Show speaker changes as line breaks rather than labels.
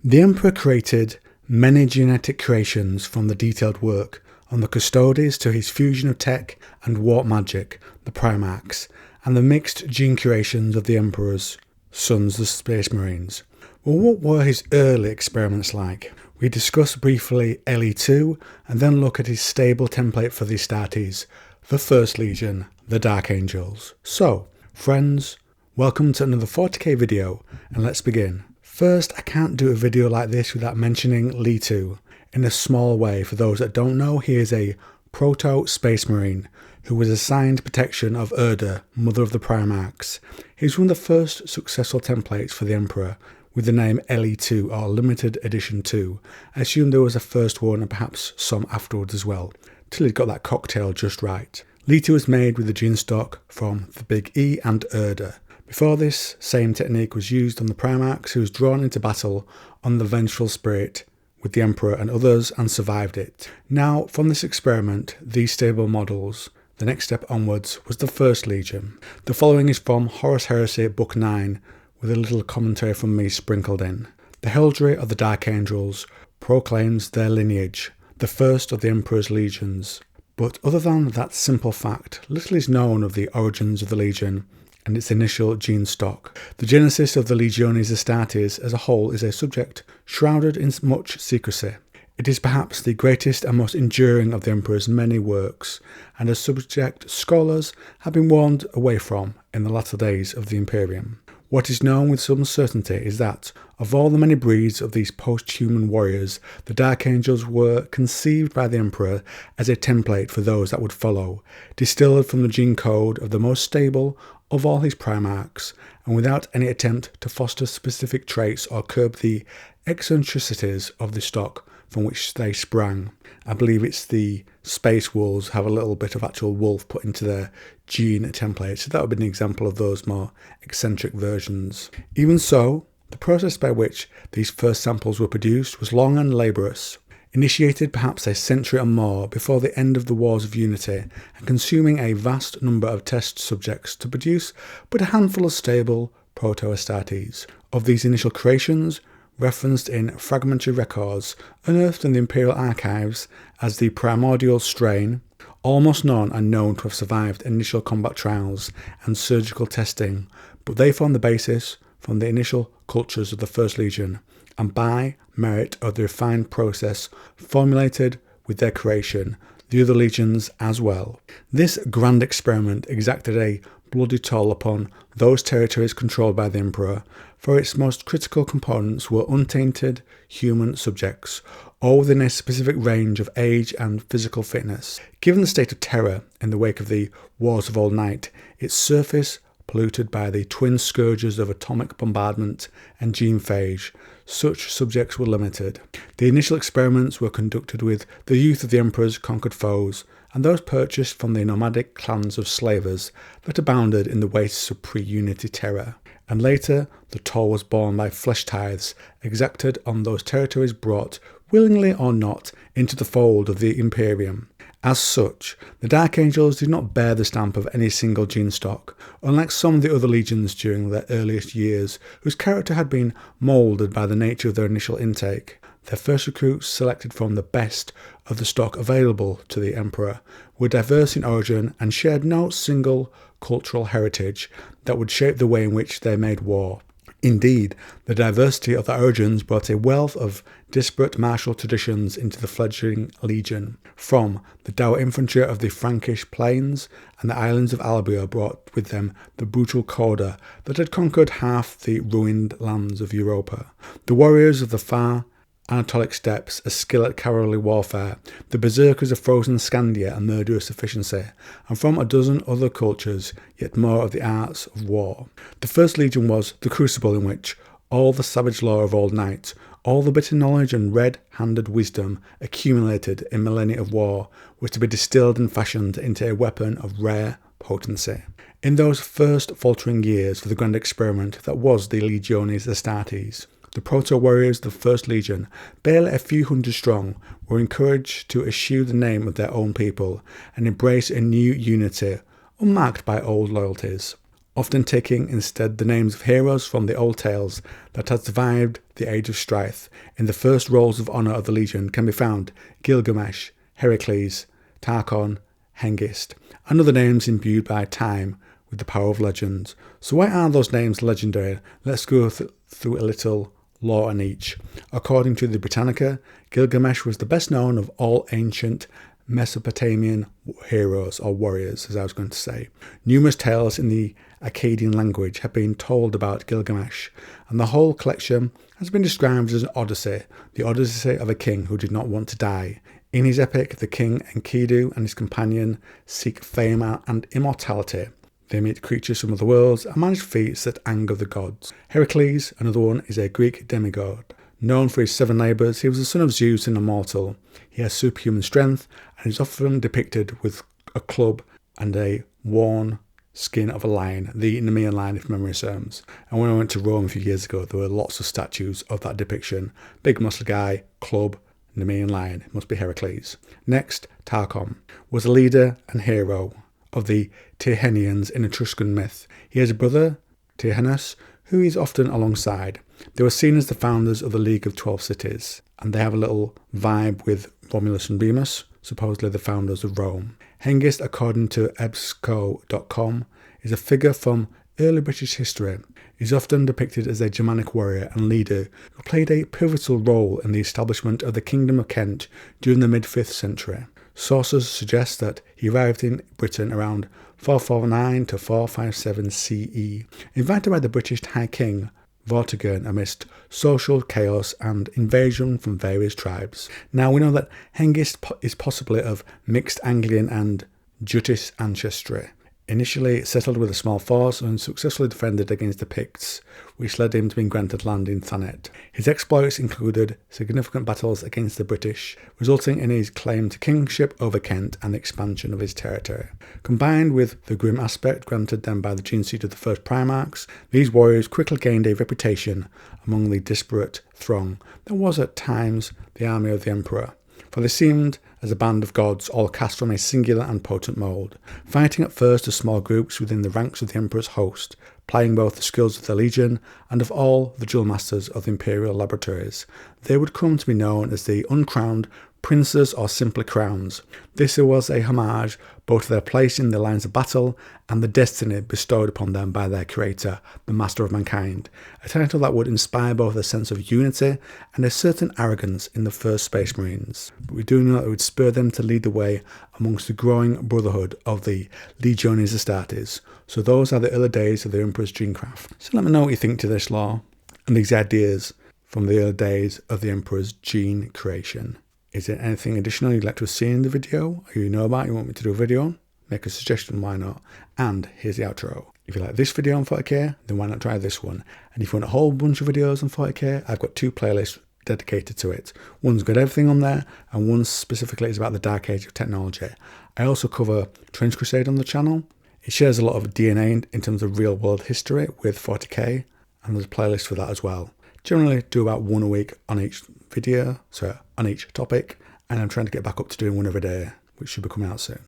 The Emperor created many genetic creations, from the detailed work on the custodes to his fusion of tech and warp magic, the primarchs, and the mixed gene creations of the Emperor's sons, the Space Marines. Well, what were his early experiments like? We discuss briefly LE2 and then look at his stable template for the astartes, the First Legion, the Dark Angels. So, friends, welcome to another 40k video, and let's begin. First, I can't do a video like this without mentioning LE2 in a small way. For those that don't know, he is a proto-space marine who was assigned protection of Urda, mother of the primarchs. He was one of the first successful templates for the Emperor, with the name LE2 or Limited Edition 2. I assume there was a first one and perhaps some afterwards as well, till he got that cocktail just right. LE2 was made with the gene stock from the Big E and Urda. Before this, same technique was used on the primarchs, who was drawn into battle on the vengeful spirit with the Emperor and others and survived it. Now, from this experiment, these stable models, the next step onwards was the First Legion. The following is from Horus Heresy Book 9, with a little commentary from me sprinkled in. The heraldry of the Dark Angels proclaims their lineage, the first of the Emperor's legions. But other than that simple fact, little is known of the origins of the Legion and its initial gene stock. The genesis of the Legiones Astartes as a whole is a subject shrouded in much secrecy. It is perhaps the greatest and most enduring of the Emperor's many works, and a subject scholars have been warned away from in the latter days of the Imperium. What is known with some certainty is that, of all the many breeds of these post-human warriors, the Dark Angels were conceived by the Emperor as a template for those that would follow, distilled from the gene code of the most stable of all his primarchs, and without any attempt to foster specific traits or curb the eccentricities of the stock from which they sprang. I believe it's the space wolves have a little bit of actual wolf put into their gene template, so that would be an example of those more eccentric versions. Even so, the process by which these first samples were produced was long and laborious, initiated perhaps a century or more before the end of the Wars of Unity, and consuming a vast number of test subjects to produce but a handful of stable proto-astartes. Of these initial creations, referenced in fragmentary records unearthed in the Imperial Archives as the primordial strain, almost none are known to have survived initial combat trials and surgical testing, but they form the basis from the initial cultures of the First Legion, and by merit of the refined process formulated with their creation, the other legions as well. This grand experiment exacted a bloody toll upon those territories controlled by the Emperor, for its most critical components were untainted human subjects, all within a specific range of age and physical fitness. Given the state of terror in the wake of the Wars of Old Night, its surface polluted by the twin scourges of atomic bombardment and gene phage, such subjects were limited. The initial experiments were conducted with the youth of the Emperor's conquered foes, and those purchased from the nomadic clans of slavers that abounded in the wastes of pre-Unity terror. And later, the toll was borne by flesh tithes exacted on those territories brought, willingly or not, into the fold of the Imperium. As such, the Dark Angels did not bear the stamp of any single gene stock, unlike some of the other legions during their earliest years, whose character had been moulded by the nature of their initial intake. Their first recruits, selected from the best of the stock available to the Emperor, were diverse in origin and shared no single cultural heritage that would shape the way in which they made war. Indeed, the diversity of their origins brought a wealth of disparate martial traditions into the fledgling legion. From the dour infantry of the Frankish plains and the islands of Albia brought with them the brutal Corda that had conquered half the ruined lands of Europa. The warriors of the far Anatolic steppes, a skill at cavalry warfare, the berserkers of frozen Scandia and murderous efficiency, and from a dozen other cultures, yet more of the arts of war. The First Legion was the crucible in which all the savage lore of Old Night, all the bitter knowledge and red-handed wisdom accumulated in millennia of war, was to be distilled and fashioned into a weapon of rare potency. In those first faltering years for the grand experiment that was the Legiones Astartes, the proto-warriors of the First Legion, barely a few hundred strong, were encouraged to eschew the name of their own people and embrace a new unity, unmarked by old loyalties. often taking instead the names of heroes from the old tales that had survived the Age of Strife. In the first rolls of honour of the Legion can be found Gilgamesh, Heracles, Tarchon, Hengist, and other names imbued by time with the power of legends. So why are those names legendary? Let's go through a little lore on each. According to the Britannica, Gilgamesh was the best known of all ancient Mesopotamian heroes, or warriors as I was going to say. Numerous tales in the Akkadian language have been told about Gilgamesh, and the whole collection has been described as an odyssey, the odyssey of a king who did not want to die. In his epic, the king Enkidu and his companion seek fame and immortality. They meet creatures from other worlds and manage feats that anger the gods. Heracles, another one, is a Greek demigod. Known for his 7 labours, he was the son of Zeus and immortal. He has superhuman strength and is often depicted with a club and a worn skin of a lion, the Nemean lion if memory serves. And when I went to Rome a few years ago, there were lots of statues of that depiction. Big muscle guy, club, Nemean lion. It must be Heracles. Next, Tarchon was a leader and hero of the Tyrrhenians in Etruscan myth. He has a brother, Tyrrhenus, who he's often alongside. They were seen as the founders of the League of 12 Cities, and they have a little vibe with Romulus and Remus, supposedly the founders of Rome. Hengist, according to ebsco.com, is a figure from early British history. He's often depicted as a Germanic warrior and leader who played a pivotal role in the establishment of the Kingdom of Kent during the mid-5th century. Sources suggest that he arrived in Britain around 449 to 457 CE, invited by the British High King Vortigern amidst social chaos and invasion from various tribes. Now we know that Hengist is possibly of mixed Anglian and Jutish ancestry. Initially settled with a small force and successfully defended against the Picts, which led him to being granted land in Thanet. His exploits included significant battles against the British, resulting in his claim to kingship over Kent and the expansion of his territory. Combined with the grim aspect granted them by the gene seed of the first primarchs, these warriors quickly gained a reputation among the disparate throng that was at times the army of the emperor, for they seemed as a band of gods all cast from a singular and potent mould, fighting at first as small groups within the ranks of the emperor's host, plying both the skills of the legion and of all the dual masters of the imperial laboratories. They would come to be known as the uncrowned princes or simply crowns. This was a homage both to their place in the lines of battle and the destiny bestowed upon them by their creator, the master of mankind, a title that would inspire both a sense of unity and a certain arrogance in the first Space Marines. But we do know that it would spur them to lead the way amongst the growing brotherhood of the Legiones Astartes. So those are the early days of the Emperor's Genecraft. So let me know what you think to this lore and these ideas from the early days of the Emperor's gene creation. Is there anything additional you'd like to see in the video, or you know about, you want me to do a video on? Make a suggestion, why not? And here's the outro. If you like this video on 40k, then why not try this one? And if you want a whole bunch of videos on 40k, I've got 2 playlists dedicated to it. One's got everything on there, and one specifically is about the Dark Age of technology. I also cover Trench Crusade on the channel. It shares a lot of DNA in terms of real world history with 40k, and there's a playlist for that as well. Generally do about 1 a week on each video, so on each topic, and I'm trying to get back up to doing 1 every day, which should be coming out soon.